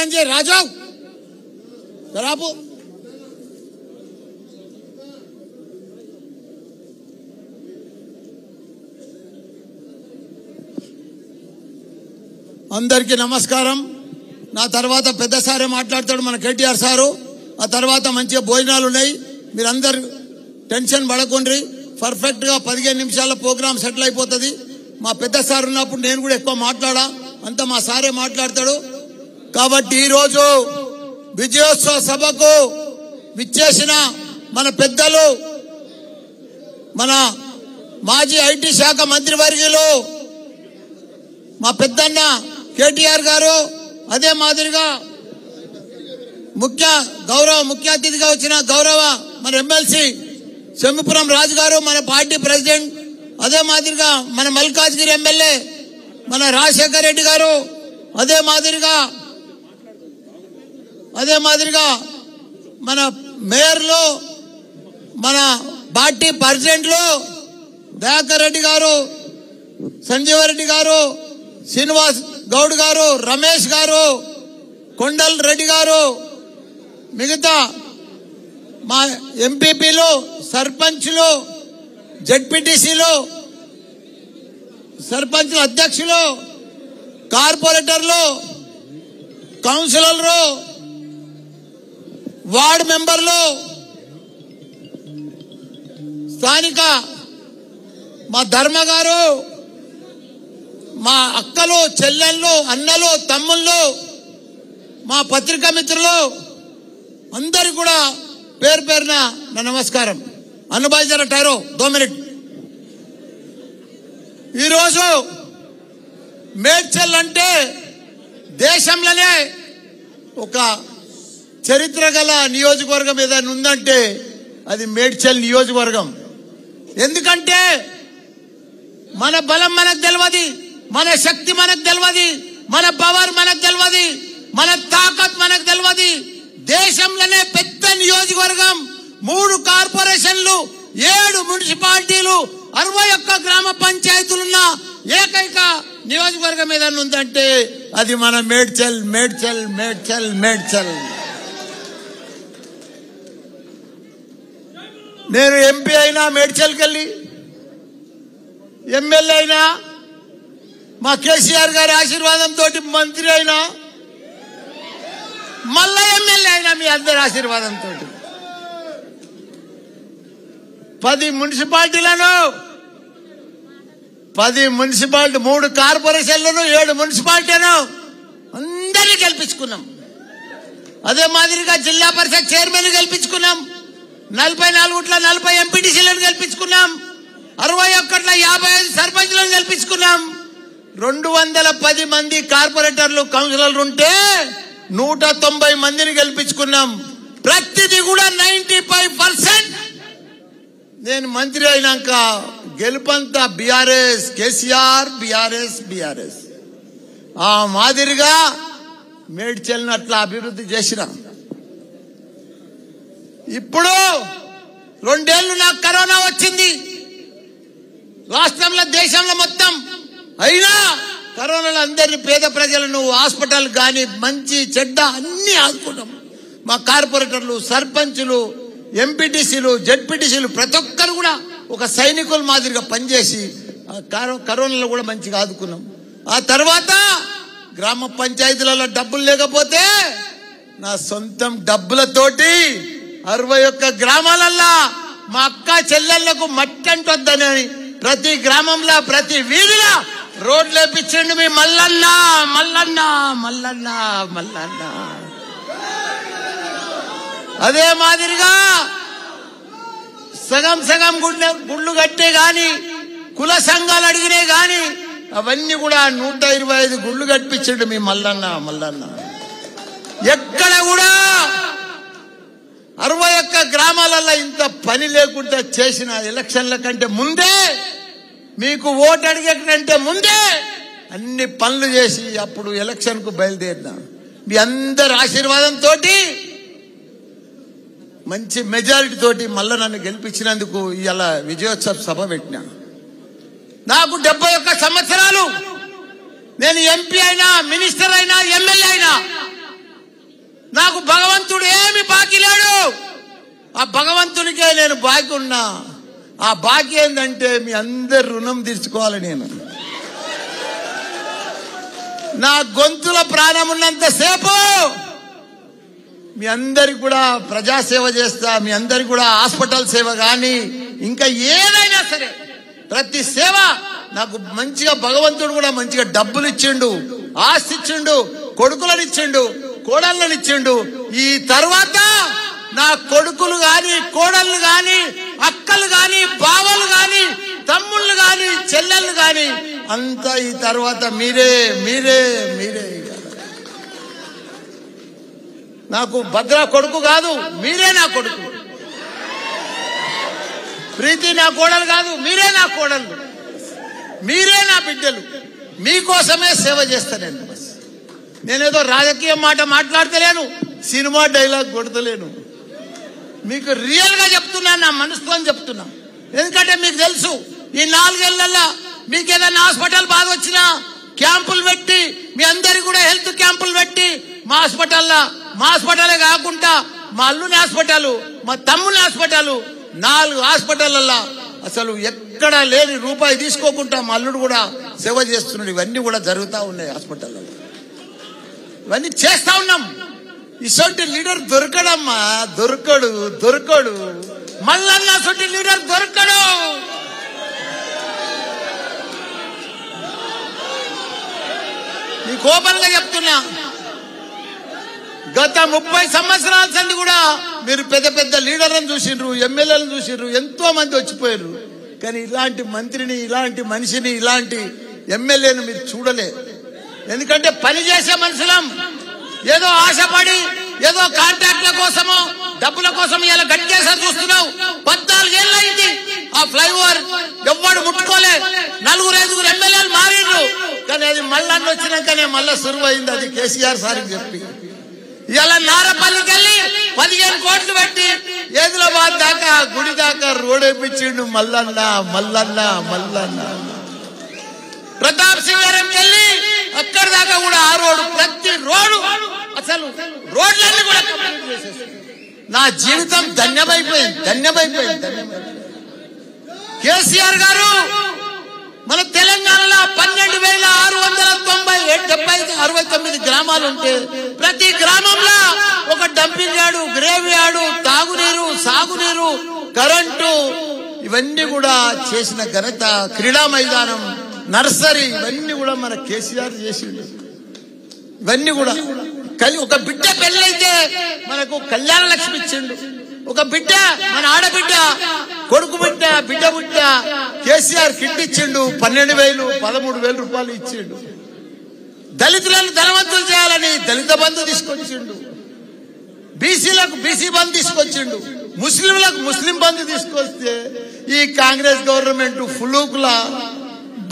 బంద్ చేయి రాజు రాపు. అందరికీ నమస్కారం. నా తర్వాత పెద్ద సారే మాట్లాడతాడు, మన కేటీఆర్ సారు. ఆ తర్వాత మంచిగా భోజనాలు ఉన్నాయి. మీరందరూ టెన్షన్ పడకుండ్రి. పర్ఫెక్ట్గా 15 నిమిషాల ప్రోగ్రామ్ సెటిల్ అయిపోతుంది. మా పెద్ద సార్ ఉన్నప్పుడు నేను కూడా ఎక్కువ మాట్లాడా, అంతా మా సారే మాట్లాడతాడు. కాబట్టి ఈరోజు విజయోత్సవ సభకు విచ్చేసిన మన పెద్దలు, మన మాజీ ఐటీ శాఖ మంత్రివర్యులు మా పెద్దన్న కేటీఆర్ గారు, అదే మాదిరిగా ముఖ్య అతిథిగా వచ్చిన గౌరవ మన ఎమ్మెల్సీ సెమ్మిపురం రాజు గారు, మన పార్టీ ప్రెసిడెంట్, అదే మాదిరిగా మన మల్కాజ్గిరి ఎమ్మెల్యే మన రాజశేఖర్ రెడ్డి గారు, అదే మాదిరిగా మన మేయర్లు, మన పార్టీ ప్రెసిడెంట్లు దయాకర్ రెడ్డి గారు, సంజీవరెడ్డి గారు, శ్రీనివాస్ గౌడ్ గారు, రమేష్ గారు, కొండల్ రెడ్డి గారు, మిగతా మా ఎంపీపీలు, సర్పంచ్లు, జెడ్పీటీసీలు, సర్పంచ్ల అధ్యక్షులు, కార్పొరేటర్లు, కౌన్సిలర్లు, వార్డు మెంబర్లు, స్థానిక మా ధర్మ గారు, మా అక్కలు, చెల్లెళ్ళు, అన్నలు, తమ్ముళ్ళు, మా పత్రికా మిత్రులు అందరు కూడా పేరు పేరున నా నమస్కారం. అనుభాయ్ జర టైరో 2 మినిట్. ఈరోజు మేడ్చల్ అంటే దేశంలోనే ఒక చరిత్ర గల నియోజకవర్గం ఏదైనా ఉందంటే అది మేడ్చల్ నియోజకవర్గం. ఎందుకంటే మన బలం మనకు తెలియదు, మన శక్తి మనకు తెలియదు, మన పవర్ మనకు తెలియదు, మన తాకత్ మనకు తెలియదు. దేశంలోనే పెద్ద నియోజకవర్గం, 3 కార్పొరేషన్లు, 7 మున్సిపాలిటీలు, 61 గ్రామ పంచాయతీలున్న ఏకైక నియోజకవర్గం ఏదైనా ఉందంటే అది మన మేడ్చల్. నేను ఎంపీ అయినా మేడ్చల్కి వెళ్ళి, ఎమ్మెల్యే అయినా మా కేసీఆర్ గారి ఆశీర్వాదంతో మంత్రి అయినా, మళ్ళా ఎమ్మెల్యే అయినా మీ అందరి ఆశీర్వాదంతో 10 మున్సిపాలిటీలను, 3 కార్పొరేషన్లను, 7 మున్సిపాలిటీలను అందరినీ గెలిపించుకున్నాం. అదే మాదిరిగా జిల్లా పరిషత్ చైర్మన్ గెలిపించుకున్నాం, 44 40 ఎంపీటీసీలను గెలిపించుకున్నాం, 61 55 సర్పంచ్లను గెలిపించుకున్నాం. 210 మంది కార్పొరేటర్లు, కౌన్సిలర్లు ఉంటే 190 మందిని గెలిపించుకున్నాం. ప్రతిదీ కూడా 95%. నేను మంత్రి అయినాక గెలుపంతా బీఆర్ఎస్, కేసీఆర్, బీఆర్ఎస్. ఆ మాదిరిగా మేడ్చల్ని అట్లా అభివృద్ధి చేసిన. ఇప్పుడు 2 ఏళ్లు నాకు కరోనా వచ్చింది, రాష్ట్రంలో దేశంలో మొత్తం. అయినా కరోనాలో అందరినీ, పేద ప్రజలను హాస్పిటల్ కానీ మంచి చెడ్డ అన్ని ఆదుకున్నాం. మా కార్పొరేటర్లు, సర్పంచులు, ఎంపీటీసీలు, జెడ్పీటీసీలు ప్రతి ఒక్కరు కూడా ఒక సైనికుల మాదిరిగా పనిచేసి కరోనాలో కూడా మంచిగా ఆదుకున్నాం. ఆ తర్వాత గ్రామ పంచాయతీలలో డబ్బులు లేకపోతే నా సొంతం డబ్బులతోటి 61 గ్రామాలల్లో మా అక్క చెల్లెళ్లకు మట్టి అంటొద్దని ప్రతి గ్రామంలో, ప్రతి వీధిలో రోడ్లు వేపించండి మీ మల్లన్న. అదే మాదిరిగా సగం గుళ్ళు కట్టే గాని, కుల సంఘాలు అడిగినే గాని అవన్నీ కూడా 125 గుళ్ళు కట్టించండి మీ మల్లన్న. ఎక్కడ కూడా 61 గ్రామాలలో ఇంత పని లేకుండా చేసిన ఎలక్షన్ల కంటే ముందే, మీకు ఓటు అడిగే కంటే ముందే అన్ని పనులు చేసి అప్పుడు ఎలక్షన్ కు బయలుదేరినా. మీ అందరి ఆశీర్వాదంతో మంచి మెజారిటీ తోటి మళ్ళా నన్ను గెలిపించినందుకు ఇలా విజయోత్సవ సభ పెట్టినా. నాకు 71 సంవత్సరాలు. నేను ఎంపీ అయినా, మినిస్టర్ అయినా, ఎమ్మెల్యే అయినా నాకు భగవంతుడు ఏమి బాకీ లేడు. ఆ భగవంతునికే నేను బాకీ ఉన్నా. ఆ బాకీ ఏంటంటే మీ అందరి రుణం తీర్చుకోవాలి. నేను నా గొంతుల ప్రాణం ఉన్నంతసేపు మీ అందరికి కూడా ప్రజాసేవ చేస్తా. మీ అందరికి కూడా హాస్పిటల్ సేవ కానీ ఇంకా ఏదైనా సరే ప్రతి సేవ నాకు మంచిగా భగవంతుడు కూడా మంచిగా డబ్బులు ఇచ్చిండు, ఆస్తి ఇచ్చిండు, కొడుకులను ఇచ్చిండు, కోడళ్ళని ఇచ్చిండు. ఈ తర్వాత నా కొడుకులు గాని, కోడళ్ళు గాని, అక్కలు గాని, బావలు గాని, తమ్ముళ్ళు గాని, చెల్లెళ్ళు గాని అంతా ఈ తర్వాత మీరే మీరే మీరే. నాకు భద్ర కొడుకు కాదు, మీరే నా కొడుకు. ప్రీతి నా కోడలు కాదు, మీరే నా కోడళ్ళు, మీరే నా బిడ్డలు. మీకోసమే సేవ చేస్తాను. నేనేదో రాజకీయ మాట మాట్లాడతలేను, సినిమా డైలాగ్ కొడతలేను. మీకు రియల్ గా చెప్తున్నాను, నా మనసుతో చెప్తున్నా. ఎందుకంటే మీకు తెలుసు ఈ 4 ఏళ్లలో మీకు ఏదైనా హాస్పిటల్ బాధ వచ్చినా క్యాంపులు పెట్టి మీ అందరికి కూడా హెల్త్ క్యాంపులు పెట్టి మా హాస్పిటలే కాకుండా మా అల్లుని హాస్పిటల్, మా తమ్ముని హాస్పిటల్, 4 హాస్పిటల్లో అసలు ఎక్కడా లేని రూపాయి తీసుకోకుండా మా అల్లుడు కూడా సేవ చేస్తున్నాడు. ఇవన్నీ కూడా జరుగుతూ ఉన్నాయి హాస్పిటల్లో. ఇవన్నీ చేస్తా ఉన్నాం. ఇసొంటి లీడర్ దొరకడమ్మా, దొరకడు. మల్లన్న సొంటి లీడర్ దొరకడు. నీకు ఓపెన్గా చెప్తున్నా, గత 30 సంవత్సరాల సంది కూడా మీరు పెద్ద పెద్ద లీడర్లను చూసిండ్రు, ఎమ్మెల్యేలను చూసిండ్రు, ఎంతో మంది వచ్చిపోయారు. కానీ ఇలాంటి మంత్రిని, ఇలాంటి మనిషిని, ఇలాంటి ఎమ్మెల్యేను మీరు చూడలే. ఎందుకంటే పనిచేసే మనుషులం. ఏదో ఆశపడి ఏదో కాంట్రాక్ట్ల కోసమో డబ్బుల కోసం ఇలా గట్టికేసారి చూస్తున్నావు. 14 ఏళ్ళు అయింది ఆ ఫ్లైఓవర్ ఎవ్వడు ముట్టుకోలే. 4-5 ఎమ్మెల్యేలు మారిండ్రు. కానీ అది మళ్ళీ వచ్చినాకనే మళ్ళా సురువైంది. అది కేసీఆర్ సార్కి చెప్పి ఇలా నారపల్లికి వెళ్ళి 15 కోట్లు పెట్టి ఏదిలాబాద్ దాకా గుడి దాకా రోడ్ వేయించిండు. మల్లన్న ప్రతాప్ సింగారంకి వెళ్ళి అక్కడి దాకా కూడా ఆ రోడ్డు, ప్రతి రోడ్డు, అసలు రోడ్లన్నీ కూడా కంప్లీట్ చేసేసారు. నా జీవితం ధన్యమైపోయింది. కేసీఆర్ గారు మన తెలంగాణలో 12,669 గ్రామాలు ఉంటే ప్రతి గ్రామంలో ఒక డంపింగ్ యార్డు, గ్రేవ్ యార్డు, తాగునీరు, సాగునీరు, కరెంటు ఇవన్నీ కూడా చేసిన ఘనత, క్రీడా మైదానం, నర్సరీ ఇవన్నీ కూడా మన కేసీఆర్ చేసిండు. ఇవన్నీ కూడా ఒక బిడ్డ పెళ్ళైతే మనకు కళ్యాణ లక్ష్మి ఇచ్చిండు. ఒక బిడ్డ, మన ఆడబిడ్డ, కొడుకు బిడ్డ, బిడ్డ కేసీఆర్ కిట్ ఇచ్చిండు. 12,000, 13,000 రూపాయలు ఇచ్చిండు. దళితులను ధనవంతులు చేయాలని దళిత బంధు తీసుకొచ్చిండు. బీసీలకు బీసీ బంధు తీసుకొచ్చిండు. ముస్లింలకు ముస్లిం బంధు తీసుకొస్తే ఈ కాంగ్రెస్ గవర్నమెంట్ ఫులూకులా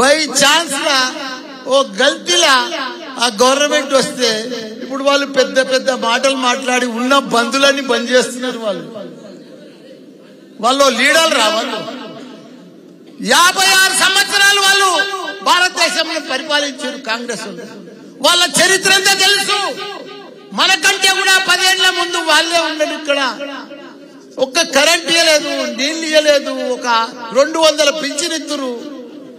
బై ఛాన్స్ లా ఓ గల్తీలా ఆ గవర్నమెంట్ వస్తే ఇప్పుడు వాళ్ళు పెద్ద పెద్ద మాటలు మాట్లాడి ఉన్న బంధులన్నీ బంద్ చేస్తున్నారు. వాళ్ళు లీడర్లు రావాలి. 56 సంవత్సరాలు వాళ్ళు భారతదేశంలో పరిపాలించారు కాంగ్రెస్. వాళ్ళ చరిత్ర అంతా తెలుసు. మనకంటే కూడా 10 ఏళ్ల ముందు వాళ్ళే ఉండరు. ఇక్కడ ఒక్క కరెంట్ ఇవ్వలేదు, నీళ్లు ఇవ్వలేదు, ఒక 200 పింఛన్ ఇస్తురు.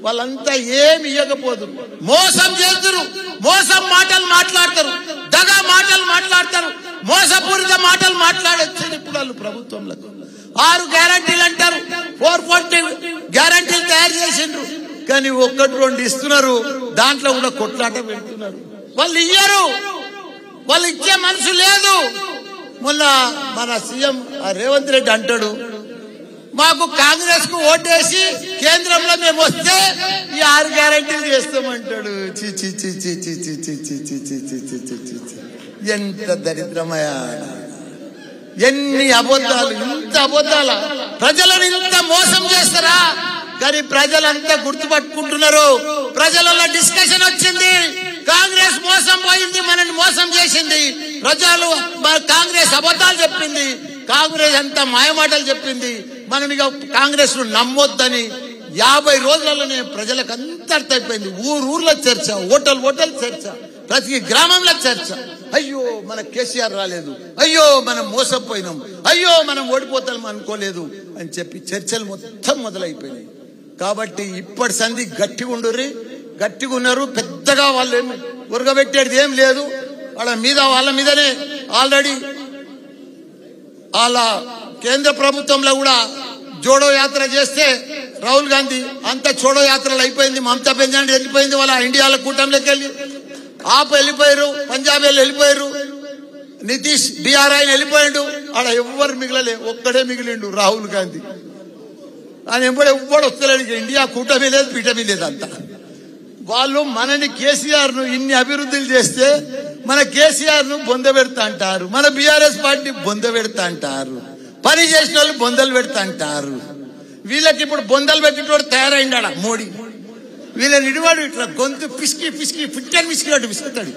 వాళ్ళంతా ఏమి ఇవ్వకపోదు, మోసం చేస్తురు, మోసం మాటలు మాట్లాడతారు, దగా మాటలు మాట్లాడతారు, మోసపూరిత మాటలు మాట్లాడొచ్చారు. ఇప్పుడు వాళ్ళు ప్రభుత్వంలో 6 గ్యారంటీలు అంటారు, 440 గ్యారంటీలు తయారు చేసిండ్రు. కానీ 1-2 ఇస్తున్నారు, దాంట్లో కూడా కొట్లాట పెడుతున్నారు. వాళ్ళు ఇయ్యరు, వాళ్ళు ఇచ్చే మనసు లేదు. మొన్న మన సీఎం రేవంత్ రెడ్డి అంటాడు, మాకు కాంగ్రెస్ కు ఓటేసి కేంద్రంలో మేము వస్తే ఈ 6 గ్యారంటీలు చేస్తామంటాడు. ఎంత దరిద్రమయ, ఎన్ని అబద్ధాలు, ఇంత అబద్ధాల ప్రజలను ఇంత మోసం చేస్తారా? కానీ ప్రజలంతా గుర్తుపట్టుకుంటున్నారు. ప్రజలలో డిస్కషన్ వచ్చింది, కాంగ్రెస్ మోసం పోయింది, మనల్ని మోసం చేసింది. ప్రజలు కాంగ్రెస్ అబద్ధాలు చెప్పింది, కాంగ్రెస్ అంతా మాయమాటలు చెప్పింది, మనం ఇక కాంగ్రెస్ ను నమ్మొద్దని 50 రోజులలోనే ప్రజలకు అంత అర్థమైపోయింది. ఊర్లో చర్చ, హోటల్ చర్చ, ప్రతి గ్రామంలో చర్చ. అయ్యో మన కేసీఆర్ రాలేదు, అయ్యో మనం మోసపోయినాం, అయ్యో మనం ఓడిపోతాం అనుకోలేదు అని చెప్పి చర్చలు మొత్తం మొదలైపోయినాయి. కాబట్టి ఇప్పటి సంధి గట్టిగా ఉండుర్రి, గట్టిగా ఉన్నారు. పెద్దగా వాళ్ళు ఏమి ఉరగబెట్టేది ఏం లేదు. వాళ్ళ మీదనే ఆల్రెడీ వాళ్ళ కేంద్ర ప్రభుత్వంలో కూడా జోడో యాత్ర చేస్తే రాహుల్ గాంధీ అంత చోడో యాత్రలు అయిపోయింది. మమతా బెనర్జీ వెళ్ళిపోయింది, వాళ్ళ ఇండియాల కూటమిలోకి వెళ్ళి ఆప్ వెళ్ళిపోయారు, పంజాబ్ వెళ్ళిపోయారు, నితీష్ బీఆర్ ఆయన వెళ్ళిపోయాడు. ఆడ ఎవ్వరు మిగిలలే, ఒక్కడే మిగిలిండు రాహుల్ గాంధీ. ఆయన ఎవ్వడు వస్తలేడు. ఇండియా కూటమి లేదు, పీటమి లేదు. అంతా వాళ్ళు మనని కేసీఆర్ ను ఇన్ని అభివృద్ధులు చేస్తే మన కేసీఆర్ ను బొంద పెడతా అంటారు, మన బీఆర్ఎస్ పార్టీ బొంద పెడతా అంటారు, పని చేసిన వాళ్ళు బొందలు పెడతా అంటారు. వీళ్ళకి ఇప్పుడు బొందలు పెట్టేటోడు తయారైండా మోడీ. వీళ్ళని ఇడివాడు ఇట్లా గొంతు పిసికి పిసికి పిట్టని పిసికినట్టు పిసుకుతాడు.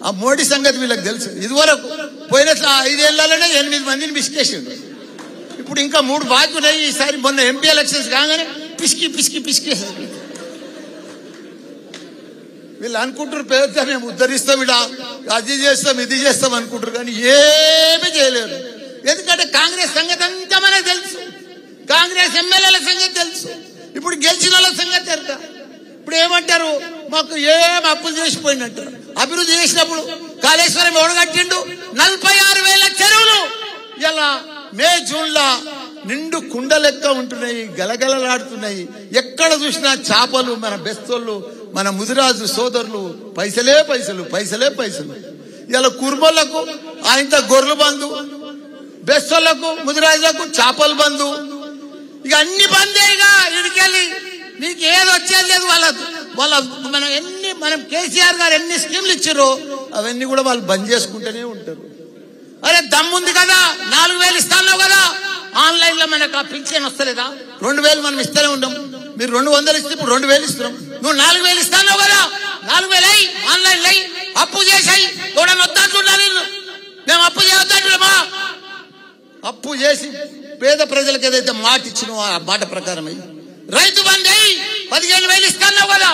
ఆ మోడీ సంగతి వీళ్ళకి తెలుసు. ఇదివరకు పోయిన 5 ఏళ్లలోనే 8 మందిని పిసికేసాడు. ఇప్పుడు ఇంకా 3 బాకీ ఉన్నాయి. ఈసారి మొన్న ఎంపీ ఎలక్షన్స్ కాగానే పిసికి పిసికి పిసికేసారు. వీళ్ళు అనుకుంటారు పేద మేము ఉద్ధరిస్తాం, ఇడ అది చేస్తాం ఇది చేస్తాం అనుకుంటారు, కానీ ఏమీ చేయలేరు. ఎందుకంటే కాంగ్రెస్ సంగతి అంతా మనకు తెలుసు, కాంగ్రెస్ ఎమ్మెల్యేల సంగతి తెలుసు. ఇప్పుడు గెలిచిన వాళ్ళ సంగతి తెలుక. ఇప్పుడు ఏమంటారు, మాకు ఏం అప్పులు చేసిపోయిందంటారు. అభివృద్ధి చేసినప్పుడు కాళేశ్వరం ఎవడు కట్టిండు? 46,000 చెరువులు ఇలా మే జూన్లో నిండు కుండ లెక్క ఉంటున్నాయి, గలగలలాడుతున్నాయి. ఎక్కడ చూసినా చేపలు. మన బెస్తోళ్ళు, మన ముదిరాజు సోదరులు పైసలే పైసలు, పైసలే పైసలు. ఇలా కుర్మోళ్లకు ఆయనతో గొర్రెలు బంధు, బెస్తోళ్లకు ముదిరాజులకు చేపలు బంధు. ఇక అన్ని బందేగా ఇడికెళ్ళి మీకు ఏది వచ్చేది లేదు. మనం కేసీఆర్ గారు ఎన్ని స్కీమ్లు ఇచ్చారో అవన్నీ కూడా వాళ్ళు బంద్ చేసుకుంటూనే ఉంటారు. అరే దమ్ముంది కదా, 4,000 ఇస్తాను కదా, ఆన్లైన్ లో మనకు ఆ పింఛన్ వస్తలేదా? 2,000 మనం ఇస్తూనే ఉన్నాం. మీరు 200 ఇస్తే ఇప్పుడు 2,000 ఇస్తున్నాం. నువ్వు 4,000 ఇస్తాను కదా, 4,000 అయ్యి ఆన్లైన్ అయ్యి అప్పు చేసాయి. ఎవడన్నా వద్దంటున్నారు, మేము అప్పు చేయొద్దంటున్నామా? అప్పు చేసి పేద ప్రజలకు ఏదైతే మాట ఇచ్చినో ఆ మాట ప్రకారం అయ్యి రైతు బంధు అయ్యి 15,000 ఇస్తాను కదా.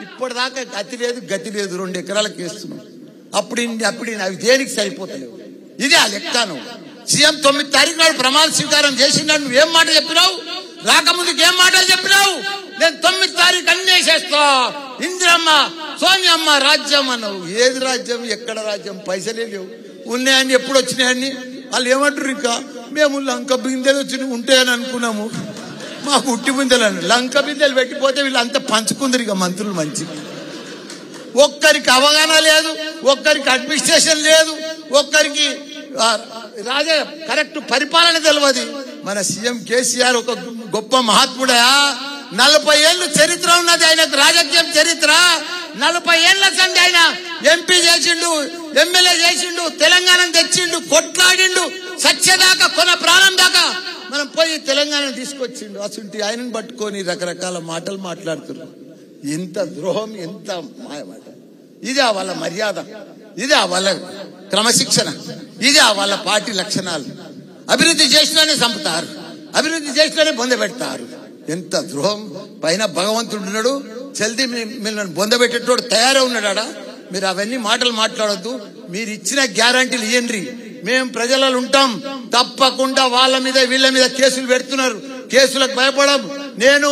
ఇప్పటిదాకా గతి లేదు, గతి లేదు. 2 ఎకరాలకు వేస్తున్నాం. అప్పుడు అవి దేనికి సరిపోతలేవు. ఇదే ఆ లెక్కను. సీఎం 9 తారీఖు నాడు ప్రమాణ స్వీకారం చేసినాడు. నువ్వేం మాట చెప్పినావు? రాకముందుకు ఏం మాటలు చెప్పినావు? నేను 9 తారీఖు అన్నీ చేస్తా, ఇందిరమ్మ సోనియమ్మ రాజ్యం అన్నావు. ఏది రాజ్యం? ఎక్కడ రాజ్యం? పైసలే లేవు. ఉన్నాయని ఎప్పుడు వచ్చినాయని వాళ్ళు ఏమంటారు? ఇంకా మేము లంక బిందెలు వచ్చి ఉంటాయని అనుకున్నాము, మాకు ఉట్టి బిందెలు అని. లంక బిందెలు పెట్టిపోతే వీళ్ళంతా పంచుకుందరు. ఇక మంత్రులు మంచి ఒక్కరికి అవగాహన లేదు, ఒక్కరికి అడ్మినిస్ట్రేషన్ లేదు, ఒక్కరికి కరెక్ట్ పరిపాలన తెలియదు. మన సీఎం కేసీఆర్ ఒక గొప్ప మహాత్ముడా. 40 ఏళ్ళు చరిత్ర ఉన్నది ఆయనకు, రాజకీయం చరిత్ర. 40 ఏళ్ల సంది ఆయన ఎంపీ చేసిండు, ఎమ్మెల్యే చేసిండు, తెలంగాణ తెచ్చిండు, కొట్లాడిండు, సత్యదాకా కొన ప్రాణం దాకా మనం పోయి తెలంగాణ తీసుకొచ్చిండు. అసలు ఆయనను పట్టుకొని రకరకాల మాటలు మాట్లాడుతున్నారు. ఎంత ద్రోహం, ఎంత మాయమాట. ఇదే వాళ్ళ మర్యాద, ఇదే వాళ్ళ క్రమశిక్షణ, ఇదే వాళ్ళ పార్టీ లక్షణాలు. అభివృద్ధి చేసినానే చంపుతారు, అభివృద్ధి చేసినానే బొందబెడతారు. ఎంత ద్రోహం. పైన భగవంతుడు ఉన్నాడు, జల్దీ మిమ్మల్ని బొందబెట్టేటోడు తయారై ఉన్నాడా? మీరు అవన్నీ మాటలు మాట్లాడొద్దు. మీరు ఇచ్చిన గ్యారంటీలు ఇవ్వండి, మేము ప్రజలలో ఉంటాం. తప్పకుండా వాళ్ళ మీద వీళ్ళ మీద కేసులు పెడుతున్నారు, కేసులకు భయపడం. నేను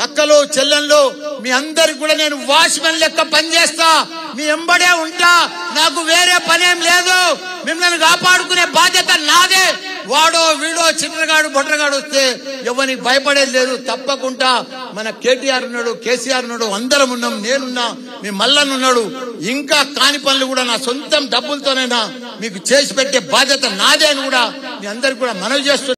అక్కలు చెల్లెళ్ళు మీ అందరికి కూడా నేను వాచ్మెన్ లెక్క పనిచేస్తా, మీ ఎంబడే ఉంటా. నాకు వేరే పనేం లేదు. మిమ్మల్ని కాపాడుకునే బాధ్యత నాదే. వాడో వీడో చిన్నగాడు బొడ్రగాడు వస్తే ఎవరికి భయపడేది లేదు. తప్పకుండా మన కేటీఆర్ ఉన్నాడు, కేసీఆర్ ఉన్నాడు, అందరం ఉన్నాం. నేనున్నా, మీ మల్లన్న ఉన్నాడు. ఇంకా కాని పనులు కూడా నా సొంతం డబ్బులతోనైనా మీకు చేసి పెట్టే బాధ్యత నాదే అని కూడా మీ అందరికి కూడా మనవి చేస్తున్నా.